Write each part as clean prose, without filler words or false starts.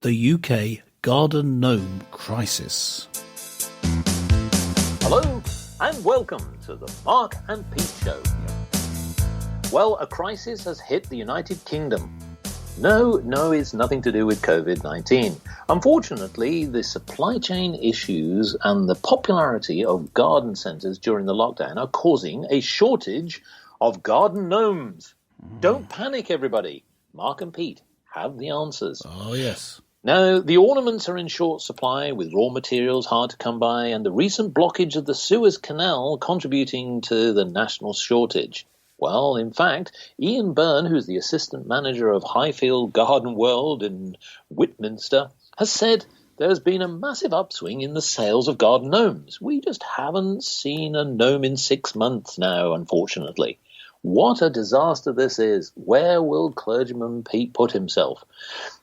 the UK garden gnome crisis. Hello and welcome to the Mark and Pete Show. Well, a crisis has hit the United Kingdom. No, it's nothing to do with COVID-19. Unfortunately, the supply chain issues and the popularity of garden centres during the lockdown are causing a shortage of garden gnomes. Don't panic, everybody. Mark and Pete have the answers. Oh, yes. Now, the ornaments are in short supply, with raw materials hard to come by, and the recent blockage of the Suez canal contributing to the national shortage. Well, in fact, Ian Byrne, who's the assistant manager of Highfield Garden World in Whitminster, has said there's been a massive upswing in the sales of garden gnomes. We just haven't seen a gnome in 6 months now, unfortunately. What a disaster this is. Where will clergyman Pete put himself?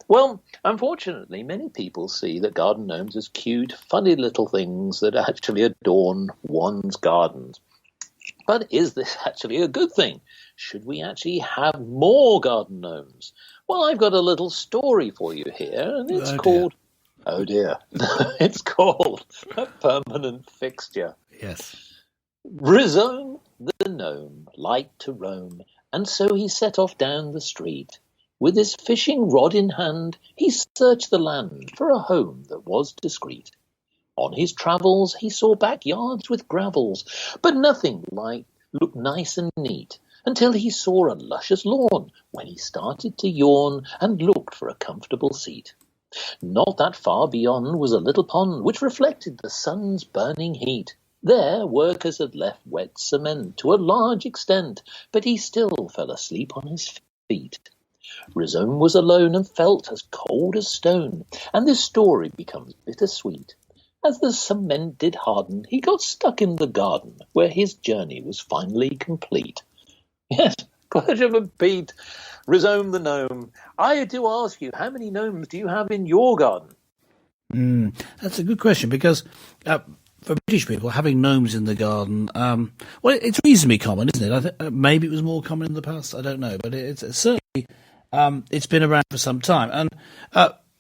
Well, unfortunately, many people see the garden gnomes as cute, funny little things that actually adorn one's gardens. But is this actually a good thing? Should we actually have more garden gnomes? Well, I've got a little story for you here, and it's called... Oh, dear. It's called A Permanent Fixture. Yes. Rhizome the gnome liked to roam, and so he set off down the street. With his fishing rod in hand, he searched the land for a home that was discreet. On his travels, he saw backyards with gravels, but nothing looked nice and neat, until he saw a luscious lawn, when he started to yawn and looked for a comfortable seat. Not that far beyond was a little pond, which reflected the sun's burning heat. There, workers had left wet cement to a large extent, but he still fell asleep on his feet. Rhizome was alone and felt as cold as stone, and this story becomes bittersweet. As the cement did harden, he got stuck in the garden, where his journey was finally complete. Yes, clergyman Pete, Rhizome the gnome. I do ask you, how many gnomes do you have in your garden? That's a good question, because for British people, having gnomes in the garden, well, it's reasonably common, isn't it? Maybe it was more common in the past, I don't know, but it's certainly it's been around for some time. And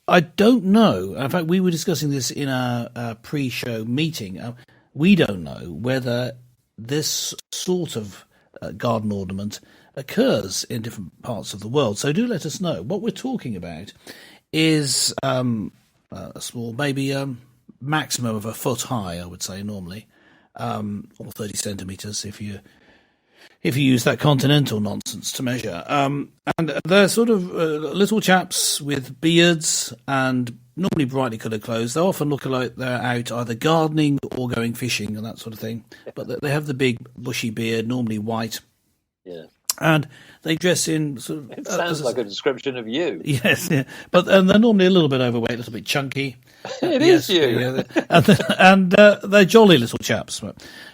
I don't know. In fact, we were discussing this in our pre-show meeting. We don't know whether this sort of garden ornament occurs in different parts of the world. So do let us know. What we're talking about is a small, maybe maximum of a foot high, I would say normally, or 30 centimetres if you use that continental nonsense to measure. And they're sort of little chaps with beards and normally brightly coloured clothes. They often look like they're out either gardening or going fishing and that sort of thing. But they have the big bushy beard, normally white. Yeah. And they dress in sort of... It sounds like a description of you. Yes, yeah. But they're normally a little bit overweight, a little bit chunky. It is you. Yeah. And they're jolly little chaps.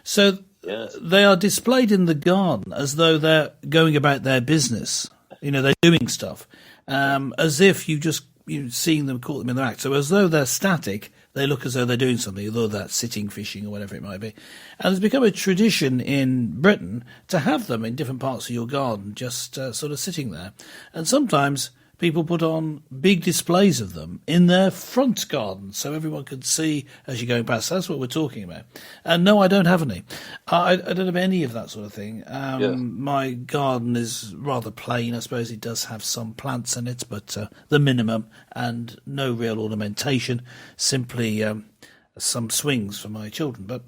So... Yes. They are displayed in the garden as though they're going about their business. You know, they're doing stuff, as if you've seen them, caught them in their act. So as though they're static, they look as though they're doing something, although they're sitting, fishing, or whatever it might be. And it's become a tradition in Britain to have them in different parts of your garden, just sort of sitting there. And sometimes people put on big displays of them in their front garden so everyone could see as you're going past. That's what we're talking about. And no, I don't have any. I don't have any of that sort of thing. My garden is rather plain. I suppose it does have some plants in it, but the minimum, and no real ornamentation, simply some swings for my children. But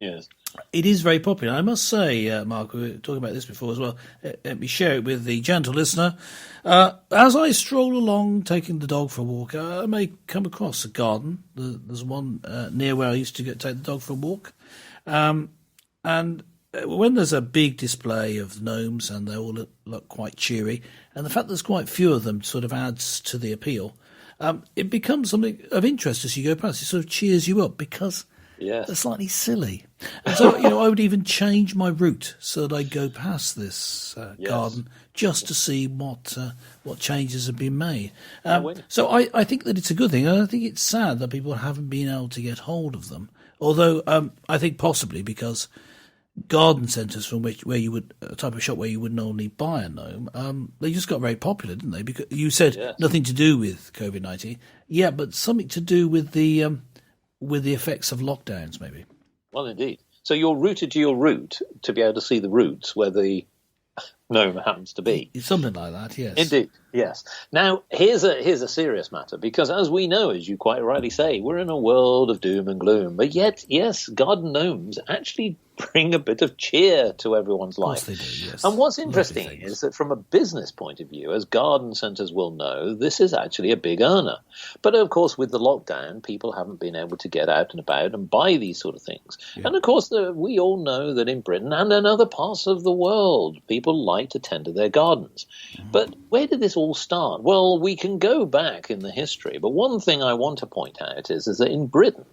yes. It is very popular. I must say, Mark, we were talking about this before as well. Let me share it with the gentle listener. As I stroll along, taking the dog for a walk, I may come across a garden. There's one near where I used to take the dog for a walk. And when there's a big display of gnomes and they all look quite cheery, and the fact there's quite few of them sort of adds to the appeal, it becomes something of interest as you go past. It sort of cheers you up because... Yes. They're slightly silly. And so, I would even change my route so that I go past this garden just to see what changes have been made. So I think that it's a good thing. And I think it's sad that people haven't been able to get hold of them. Although I think possibly because garden centres from where you would a type of shop where you would normally buy a gnome. They just got very popular, didn't they? Because you said Yes. nothing to do with COVID-19, yeah, but something to do with the effects of lockdowns, maybe. Well, indeed. So you're rooted to your root to be able to see the roots where the gnome happens to be. It's something like that, yes. Indeed, yes. Now, here's a serious matter, because as we know, as you quite rightly say, we're in a world of doom and gloom. But yet, yes, garden gnomes actually bring a bit of cheer to everyone's life. Of course they do, yes. And what's interesting is that from a business point of view, as garden centres will know, this is actually a big earner. But of course, with the lockdown, people haven't been able to get out and about and buy these sort of things. Yeah. And of course, we all know that in Britain and in other parts of the world, people like to tend to their gardens. But where did this all start? Well, we can go back in the history, but one thing I want to point out is that in Britain,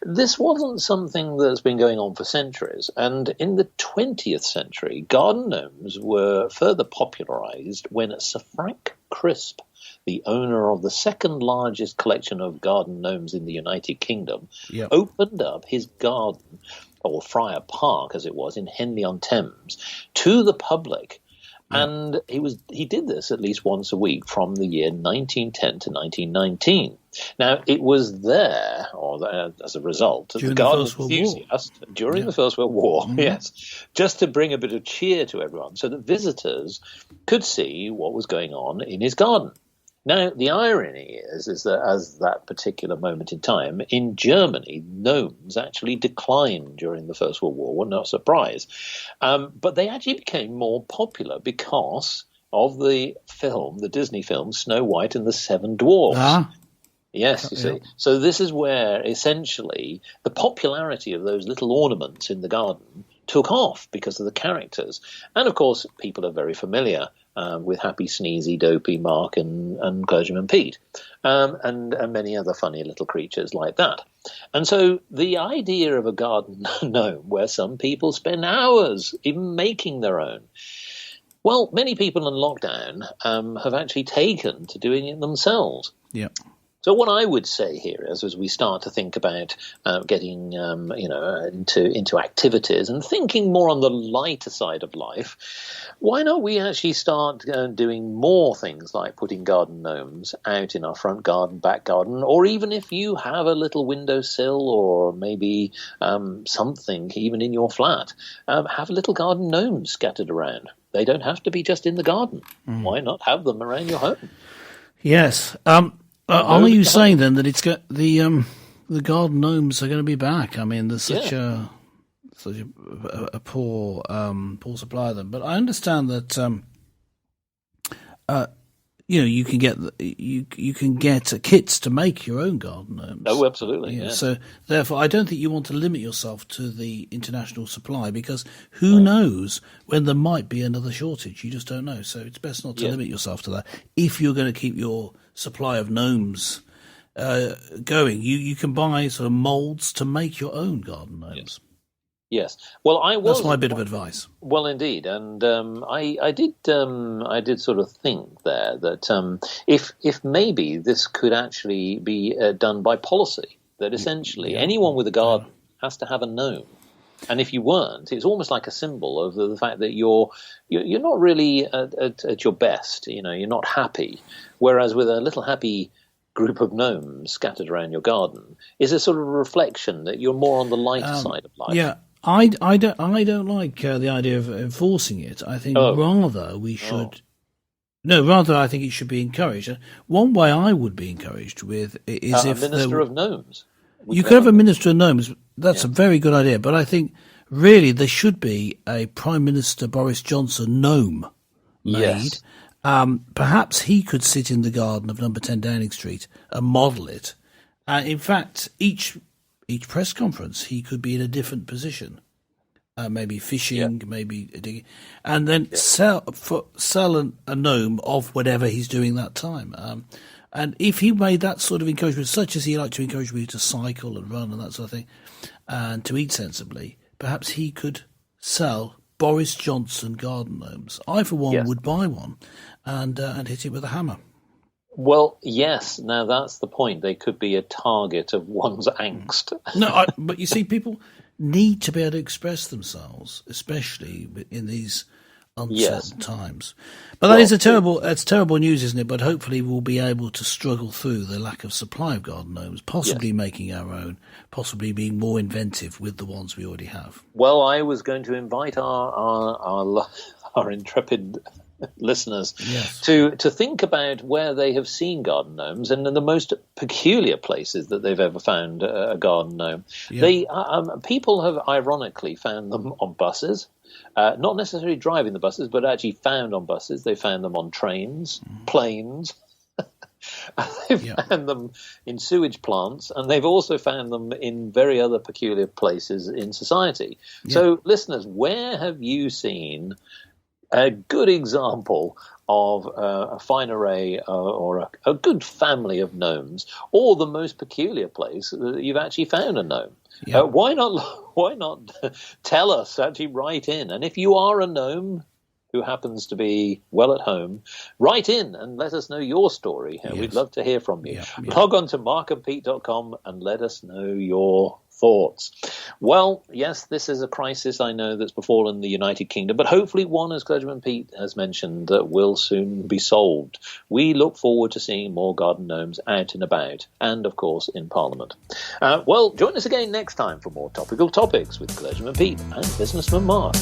this wasn't something that's been going on for centuries. And in the 20th century, garden gnomes were further popularized when Sir Frank Crisp, the owner of the second largest collection of garden gnomes in the United Kingdom, opened up his garden, or Friar Park as it was, in Henley-on-Thames, to the public. And he did this at least once a week from the year 1910 to 1919. Now, it was there, or as a result, as a garden enthusiast during the First World War, yes, just to bring a bit of cheer to everyone so that visitors could see what was going on in his garden. Now, the irony is that as that particular moment in time, in Germany, gnomes actually declined during the First World War. Well, no surprise. But they actually became more popular because of the Disney film, Snow White and the Seven Dwarfs. Ah. Yes, you see. So this is where essentially the popularity of those little ornaments in the garden took off because of the characters. And of course, people are very familiar with Happy Sneezy, Dopey, Mark, and Clergyman Pete, and many other funny little creatures like that. And so the idea of a garden gnome where some people spend hours even making their own, well, many people in lockdown have actually taken to doing it themselves. Yeah. So what I would say here is, as we start to think about getting, into activities and thinking more on the lighter side of life, why not we actually start doing more things like putting garden gnomes out in our front garden, back garden, or even if you have a little windowsill or maybe something even in your flat, have little garden gnomes scattered around. They don't have to be just in the garden. Why not have them around your home? Yes. Are you saying then that it's got the garden gnomes are going to be back? I mean, there's such a poor supply of them. But I understand that you can get kits to make your own garden gnomes. Oh, absolutely. Yeah. Yeah. So therefore, I don't think you want to limit yourself to the international supply, because who knows when there might be another shortage? You just don't know. So it's best not to limit yourself to that if you're going to keep your supply of gnomes going. You can buy sort of molds to make your own garden gnomes. Yes. Well, that's my bit of advice. Well, indeed, and I did sort of think there that if maybe this could actually be done by policy, that essentially anyone with a garden has to have a gnome. And if you weren't, it's almost like a symbol of the fact that you're not really at your best. You're not happy. Whereas with a little happy group of gnomes scattered around your garden is a sort of reflection that you're more on the lighter side of life. Yeah, I don't like the idea of enforcing it. I think rather we should. No, rather I think it should be encouraged. One way I would be encouraged with is if a minister of gnomes. You could have a minister of gnomes. That's a very good idea. But I think really there should be a Prime Minister Boris Johnson gnome made. Yes. Perhaps he could sit in the garden of number 10 Downing Street and model it. In fact, each press conference he could be in a different position. Maybe fishing, maybe digging, and then sell a gnome of whatever he's doing that time. And if he made that sort of encouragement, such as he liked to encourage me to cycle and run and that sort of thing, and to eat sensibly, perhaps he could sell Boris Johnson garden gnomes. I, for one, would buy one and hit it with a hammer. Well, yes. Now that's the point. They could be a target of one's angst. No, but you see, people need to be able to express themselves, especially in these uncertain times. But that's terrible news, isn't it? But hopefully we'll be able to struggle through the lack of supply of garden gnomes, possibly making our own, possibly being more inventive with the ones we already have. Well, I was going to invite our intrepid listeners to think about where they have seen garden gnomes and in the most peculiar places that they've ever found a garden gnome. People have ironically found them on buses. Not necessarily driving the buses, but actually found on buses. They found them on trains, planes. They've found them in sewage plants, and they've also found them in very other peculiar places in society. Yeah. So, listeners, where have you seen a good example of a fine array or a good family of gnomes, or the most peculiar place that you've actually found a gnome? Yeah. Why not tell us, actually write in. And if you are a gnome who happens to be well at home, write in and let us know your story. Yes. We'd love to hear from you. Log on to markandpete.com and let us know your thoughts. Well, yes, this is a crisis, I know, that's befallen the United Kingdom, but hopefully one, as Clergyman Pete has mentioned, that will soon be solved. We look forward to seeing more garden gnomes out and about, and, of course, in Parliament. Well, join us again next time for more topical topics with Clergyman Pete and Businessman Mark.